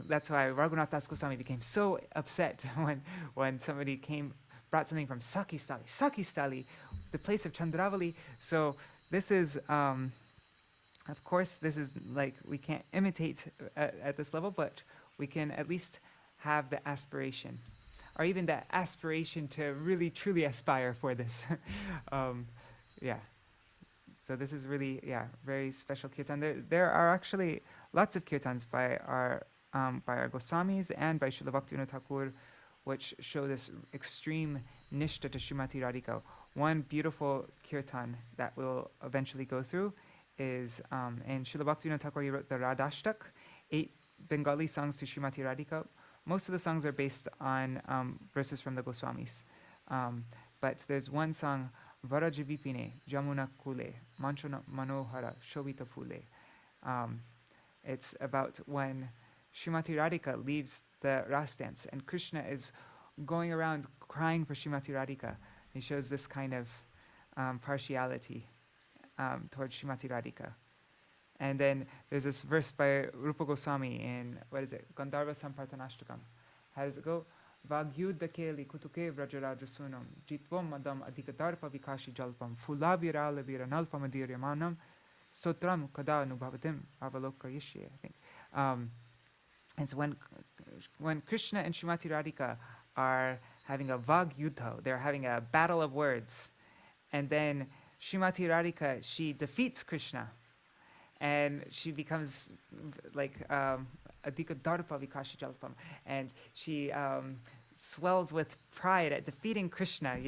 A: that's why Raghunath Das Goswami became so upset when somebody brought something from Sakistali, the place of Chandravali. So this is, of course, this is like, we can't imitate at this level, but we can at least have the aspiration, or even the aspiration to really truly aspire for this. Yeah. So this is really, very special kirtan. There are actually lots of kirtans by our Goswamis and by Srila Bhaktivinoda Thakur, which show this extreme nishta to Srimati Radhika. One beautiful kirtan that we'll eventually go through is, and Srila Bhaktivinoda Thakur, he wrote the Radhashtak, 8 Bengali songs to Srimati Radhika. Most of the songs are based on verses from the Goswamis. But there's one song, Varajivipine, Jamuna Kule, Manchana Manohara, Shobita Pule. It's about when Srimati Radhika leaves the Ras dance and Krishna is going around crying for Srimati Radhika. He shows this kind of partiality towards Srimati Radhika. And then there's this verse by Rupa Goswami in, Gandharva Sampartanashtakam. How does it go? Vagyudha keli kutuke vrajarajasunam jitvam madam adhikadarpa vikashi jalpam fulabhirala viranalpam adiryamanam sotram kada anubhavatim avalokayishye, I think. And so when Krishna and Srimati Radhika are having a Vagyudha, they're having a battle of words, and then Srimati Radhika, she defeats Krishna, and she becomes like adhikadarpa vikashi jalpam, and she swells with pride at defeating Krishna,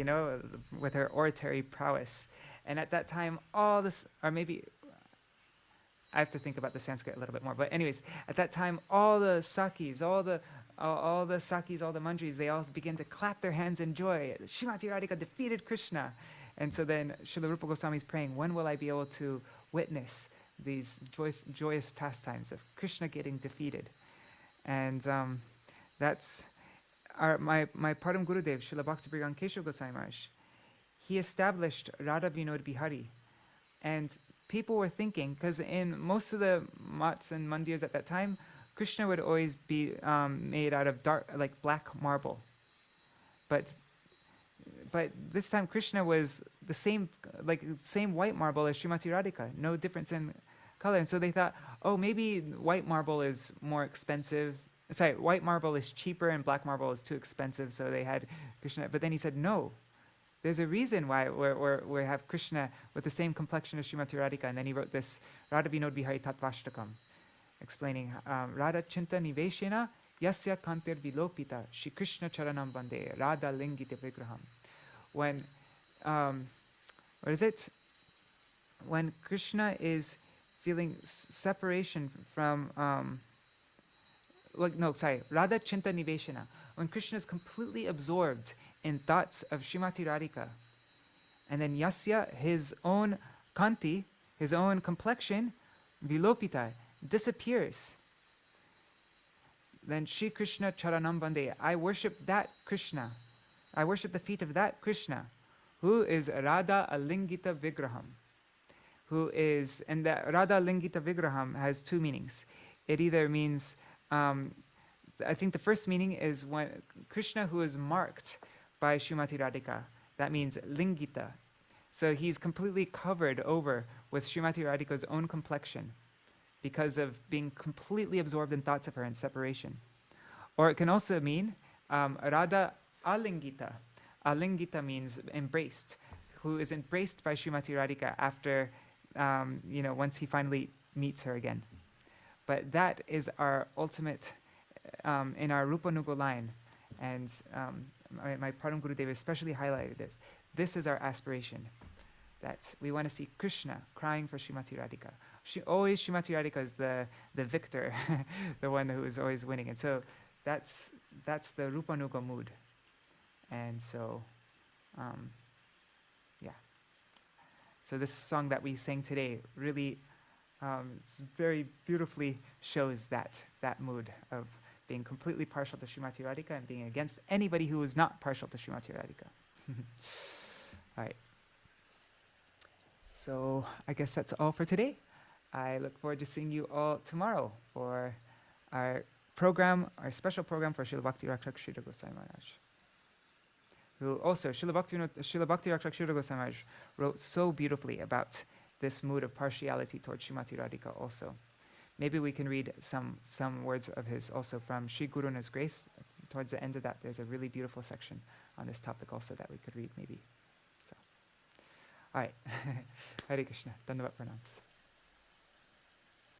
A: with her oratory prowess. And at that time, all this, or maybe I have to think about the Sanskrit a little bit more. But anyways, at that time, all the sakis, all the manjaris, they all begin to clap their hands in joy. Srimati Radhika defeated Krishna. And so then Srila Rupa Goswami is praying, when will I be able to witness these joyous pastimes of Krishna getting defeated? And that's my Param Gurudev, Srila Bhaktivinoda Keshav Goswami Maharaj. He established Radha Vinod Bihari. And people were thinking, because in most of the mats and mandirs at that time, Krishna would always be made out of dark, like black marble. But this time Krishna was the same white marble as Srimati Radhika, no difference in color. And so they thought, oh, maybe white marble is more expensive. Sorry, white marble is cheaper and black marble is too expensive, so they had Krishna. But then he said, no, there's a reason why we have Krishna with the same complexion as Srimati Radhika. And then he wrote this Radha Vinod Bihari Tatvashtakam, explaining Radha Chinta Niveshena Yasya Kantir Vilopita Shri Krishna Charanam Bande Radha Lingita Vigraham. When when Krishna is feeling separation from Radha Chinta Niveshena, when Krishna is completely absorbed in thoughts of Srimati Radhika, and then Yasya, his own kanti, his own complexion, vilopita, disappears. Then Shri Krishna Charanam Bande, I worship that Krishna. I worship the feet of that Krishna, who is Radha Alingita Vigraham. And that Radha Alingita Vigraham has two meanings. It either means, I think the first meaning is when Krishna who is marked by Srimati Radhika, that means Lingita. So he's completely covered over with Srimati Radhika's own complexion because of being completely absorbed in thoughts of her and separation. Or it can also mean Radha Alingita. Alingita means embraced, who is embraced by Srimati Radhika after, once he finally meets her again. But that is our ultimate, in our Rupa Nuga line, and my Param Gurudev especially highlighted it. This is our aspiration, that we want to see Krishna crying for Srimati Radhika. Srimati Radhika is the victor, the one who is always winning. And so that's the Rupa Nuga mood. And so, So this song that we sang today really very beautifully shows that mood of being completely partial to Srimati Radhika and being against anybody who is not partial to Srimati Radhika. All right. So I guess that's all for today. I look forward to seeing you all tomorrow for our special program for Srila Bhakti Rakshak Sridhar Goswami Maharaj. Who also, Srila Bhakti Rakshak Sridhar Goswami Maharaj wrote so beautifully about this mood of partiality towards Srimati Radhika also. Maybe we can read some words of his also from Sri Guru and His Grace. Towards the end of that, there's a really beautiful section on this topic also that we could read maybe. So, all right. Hare Krishna. Dandavat pranams.